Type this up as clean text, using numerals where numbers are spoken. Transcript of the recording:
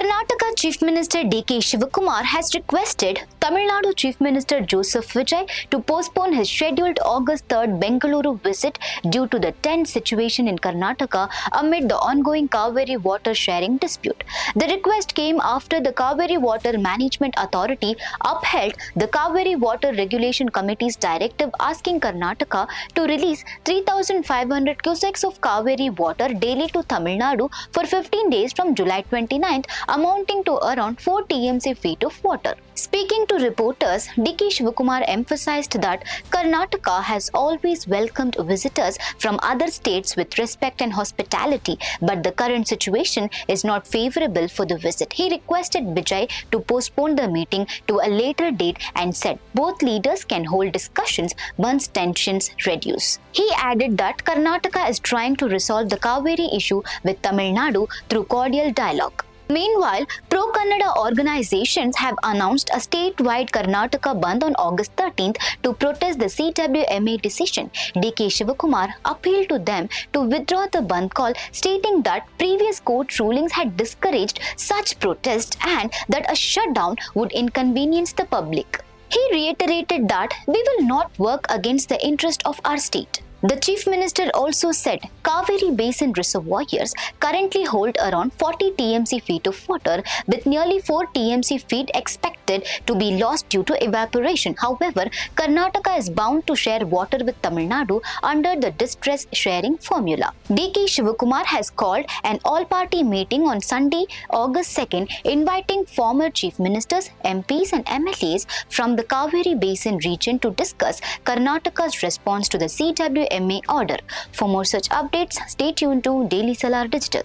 Karnataka Chief Minister D.K. Shivakumar has requested Tamil Nadu Chief Minister Vijay to postpone his scheduled August 3rd Bengaluru visit due to the tense situation in Karnataka amid the ongoing Cauvery water sharing dispute. The request came after the Cauvery Water Management Authority upheld the Cauvery Water Regulation Committee's directive asking Karnataka to release 3,500 cusecs of Cauvery water daily to Tamil Nadu for 15 days from July 29th, amounting to around 4 TMC feet of water. Speaking to reporters, D.K. Shivakumar emphasized that Karnataka has always welcomed visitors from other states with respect and hospitality, but the current situation is not favorable for the visit. He requested Vijay to postpone the meeting to a later date and said both leaders can hold discussions once tensions reduce. He added that Karnataka is trying to resolve the Cauvery issue with Tamil Nadu through cordial dialogue. Meanwhile, pro-Kannada organizations have announced a statewide Karnataka Bandh on August 13th to protest the CWMA decision. D.K. Shivakumar appealed to them to withdraw the Bandh call, stating that previous court rulings had discouraged such protests and that a shutdown would inconvenience the public. He reiterated that we will not work against the interest of our state. The Chief Minister also said Cauvery Basin reservoirs currently hold around 40 TMC feet of water, with nearly 4 TMC feet expected to be lost due to evaporation. However, Karnataka is bound to share water with Tamil Nadu under the distress sharing formula. D.K. Shivakumar has called an all-party meeting on Sunday, August 2nd, inviting former Chief Ministers, MPs and MLAs from the Cauvery Basin region to discuss Karnataka's response to the CWMA order. For more such updates, stay tuned to Daily Salar Digital.